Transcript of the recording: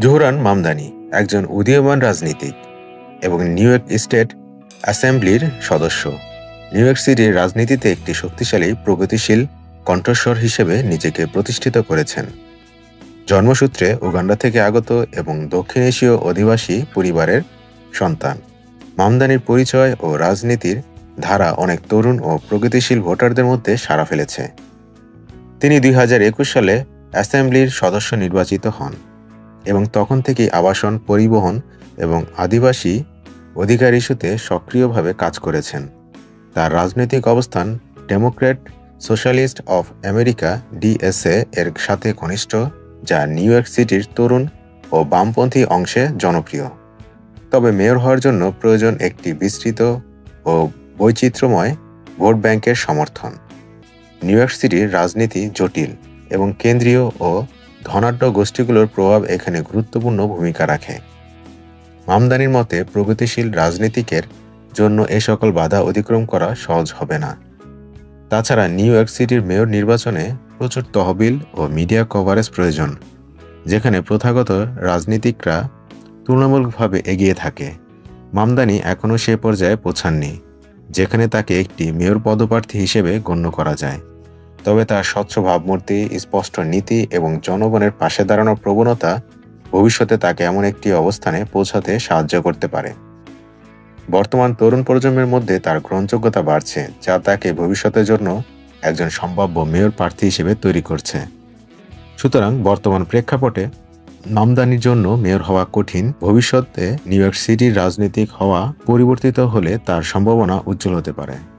Zohran Mamdani একজন উদীয়মান রাজনীতিক এবং নিউ ইয়র্ক স্টেট অ্যাসেম্বলির সদস্য। নিউ ইয়র্ক সিটির রাজনীতিতে একটি শক্তিশালী প্রগতিশীল কণ্ঠস্বর হিসেবে নিজেকে প্রতিষ্ঠিত করেছেন। জন্মসূত্রে উগান্ডা থেকে আগত এবং দক্ষিণ এশীয় অধিবাসী পরিবারের সন্তান, মামদানির পরিচয় ও রাজনীতির ধারা অনেক তরুণ ও প্রগতিশীল ভোটারদের মধ্যে সাড়া ফেলেছে। তিনি 2021 সালে অ্যাসেম্বলির সদস্য নির্বাচিত হন এবং তখন থেকেই আবাসন, পরিবহন এবং আদিবাসী অধিকার ইস্যুতে সক্রিয়ভাবে কাজ করেছেন। তার রাজনৈতিক অবস্থান Democrat socialist of America (DSA) এর সাথে ঘনিষ্ঠ, যা নিউ ইয়র্ক সিটির তরুণ ও বামপন্থী অংশে জনপ্রিয়। তবে মেয়র হওয়ার জন্য প্রয়োজন একটি বিস্তৃত ও বৈচিত্র্যময় ভোট ব্যাংকের সমর্থন। নিউ ইয়র্ক সিটির রাজনীতি জটিল এবং কেন্দ্রীয় ও ধনাঢ্য গোষ্ঠীগুলোর প্রভাব এখানে গুরুত্বপূর্ণ ভূমিকা রাখে। মামদানির মতে, প্রগতিশীল রাজনীতিকের জন্য এ সকল বাধা অতিক্রম করা সহজ হবে না। তাছাড়া নিউ ইয়র্ক সিটির মেয়র নির্বাচনে প্রচুর তহবিল ও মিডিয়া কভারেজ প্রয়োজন, যেখানে প্রথাগত রাজনীতিকরা তুলনামূলকভাবে এগিয়ে থাকে। মামদানি এখনও সে পর্যায়ে পৌঁছাননি যেখানে তাকে একটি মেয়র পদপ্রার্থী হিসেবে গণ্য করা যায়। তবে তার স্বচ্ছ ভাবমূর্তি, স্পষ্ট নীতি এবং জনগণের পাশে দাঁড়ানোর প্রবণতা ভবিষ্যতে তাকে এমন একটি অবস্থানে পৌঁছাতে সাহায্য করতে পারে। বর্তমান তরুণ প্রজন্মের মধ্যে তার গ্রহণযোগ্যতা বাড়ছে, যা তাকে ভবিষ্যতের জন্য একজন সম্ভাব্য মেয়র প্রার্থী হিসেবে তৈরি করছে। সুতরাং বর্তমান প্রেক্ষাপটে মামদানির জন্য মেয়র হওয়া কঠিন। ভবিষ্যতে নিউ ইয়র্ক সিটির রাজনীতিক হওয়া পরিবর্তিত হলে তার সম্ভাবনা উজ্জ্বল হতে পারে।